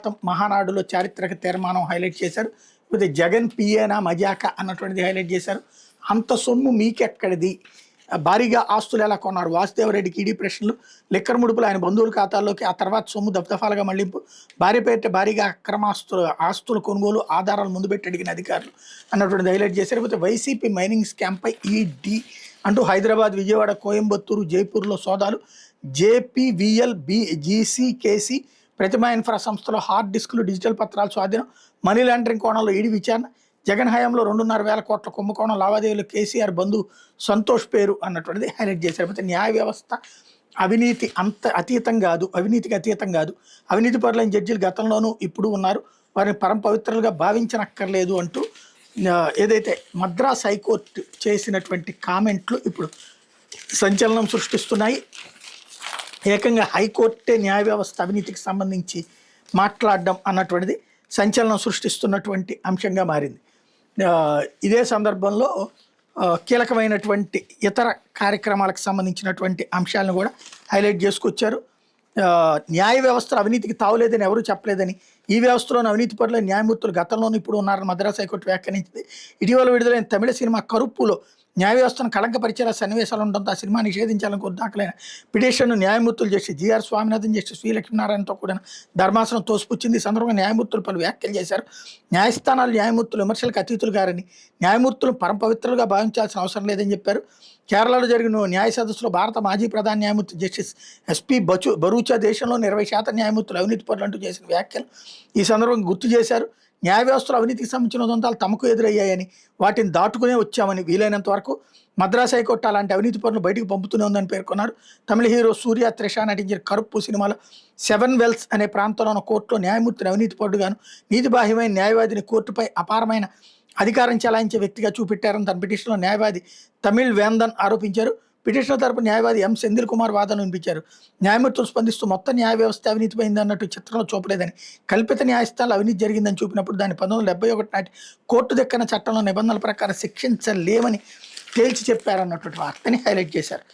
ఉక్కుపాతం మహానాడులో చారిత్రక తీర్మానం హైలైట్ చేశారు. లేకపోతే జగన్ పిఏనా మజాకా అన్నటువంటిది హైలైట్ చేశారు. అంత సొమ్ము మీకెక్కడిది, భారీగా ఆస్తులు ఎలా కొన్నారు, వాసుదేవరెడ్డికి ఈడీ ప్రశ్నలు, లిక్కర్ ముడుపులు ఆయన బంధువుల ఖాతాల్లోకి, ఆ తర్వాత సొమ్ము దఫదఫాలుగా మళ్లింపు, భార్య పేరిట భారీగా ఆస్తుల కొనుగోలు, ఆధారాలు ముందు పెట్టి అడిగిన అధికారులు అన్నటువంటిది హైలైట్ చేశారు. లేకపోతే వైసీపీ మైనింగ్ స్కామ్పై ఈడీ అంటూ హైదరాబాద్, విజయవాడ, కోయంబత్తూరు, జైపూర్లో సోదాలు, జేపీవీఎల్, జీసీకేసీ, ప్రతిమా ఇన్ఫ్రా సంస్థలో హార్డ్ డిస్కులు, డిజిటల్ పత్రాలు స్వాధీనం, మనీ లాండరింగ్ కోణంలో ఈడీ విచారణ, జగన్ హయాంలో 2.5 కోట్ల కుంభకోణం లావాదేవీలు కేసీఆర్ బంధు సంతోష్ పేరు అన్నటువంటిది హైలైట్ చేశారు. అయితే న్యాయ వ్యవస్థ అవినీతికి అతీతం కాదు, అవినీతి పరులైన జడ్జీలు గతంలోనూ ఇప్పుడు ఉన్నారు, వారిని పరమ పవిత్రులుగా భావించనక్కర్లేదు అంటూ ఏదైతే మద్రాస్ హైకోర్టు చేసినటువంటి కామెంట్లు ఇప్పుడు సంచలనం సృష్టిస్తున్నాయి. ఏకంగా హైకోర్టే న్యాయ వ్యవస్థ అవినీతికి సంబంధించి మాట్లాడడం అన్నటువంటిది సంచలనం సృష్టిస్తున్నటువంటి అంశంగా మారింది. ఇదే సందర్భంలో కీలకమైనటువంటి ఇతర కార్యక్రమాలకు సంబంధించినటువంటి అంశాలను కూడా హైలైట్ చేసుకొచ్చారు. న్యాయ వ్యవస్థలో అవినీతికి తావులేదని ఎవరూ చెప్పలేదని, ఈ వ్యవస్థలోని అవినీతి పరుల న్యాయమూర్తులు గతంలోనూ ఇప్పుడు ఉన్నారని మద్రాస్ హైకోర్టు వ్యాఖ్యానించింది. ఇటీవల విడుదలైన తమిళ సినిమా కరుప్పులో న్యాయ వ్యవస్థను కళంకపరిచేలా సన్నివేశాలు ఉండడంతో ఆ సినిమా నిషేధించాలని కోరి దాఖలైన పిటిషన్ను న్యాయమూర్తులు జస్టిస్ జీఆర్ స్వామినాథన్, జస్టిస్ వి లక్ష్మీనారాయణతో కూడిన ధర్మాసనం తోసిపుచ్చింది. ఈ సందర్భంగా న్యాయమూర్తులు పలు వ్యాఖ్యలు చేశారు. న్యాయస్థానాలు న్యాయమూర్తులు విమర్శలకు అతీతులు గారని, న్యాయమూర్తులు పరమ పవిత్రులుగా భావించాల్సిన అవసరం లేదని చెప్పారు. కేరళలో జరిగిన న్యాయ సదస్సులో భారత మాజీ ప్రధాన న్యాయమూర్తి జస్టిస్ ఎస్పీ బరూచా దేశంలో 20% న్యాయమూర్తులు అవినీతి పరులు అంటూ చేసిన వ్యాఖ్యలు ఈ సందర్భంగా గుర్తు చేశారు. న్యాయ వ్యవస్థలో అవినీతికి సంబంధించిన ఉదంతాలు తమకు ఎదురయ్యాయని, వాటిని దాటుకునే వచ్చామని, వీలైనంత వరకు మద్రాస్ హైకోర్టు అలాంటి అవినీతి పరులను బయటకు పంపుతూనే ఉందని పేర్కొన్నారు. తమిళ హీరో సూర్య, త్రిష నటించిన కరుప్పు సినిమాలో 7 వెల్స్ అనే ప్రాంతంలో ఉన్న కోర్టులో న్యాయమూర్తిని అవినీతి పరుడుగాను, నీతిబాహ్యమైన న్యాయవాదిని కోర్టుపై అపారమైన అధికారం చెలాయించే వ్యక్తిగా చూపెట్టారని తన పిటిషన్లో న్యాయవాది తమిళ్ వేందన్ ఆరోపించారు. పిటిషనర్ తరపు న్యాయవాది ఎం సెంధిల్ కుమార్ వాదన వినిపించారు. న్యాయమూర్తులు స్పందిస్తూ మొత్తం న్యాయ వ్యవస్థ అవినీతిపోయింది అన్నట్టు చిత్రంలో చూపలేదని, కల్పిత న్యాయస్థానాలు అవినీతి జరిగిందని చూపినప్పుడు దాన్ని 1971 నాటి కోర్టు దక్కన చట్టంలో నిబంధనల ప్రకారం శిక్షించలేమని తేల్చి చెప్పారన్నటువంటి వార్తని హైలైట్ చేశారు.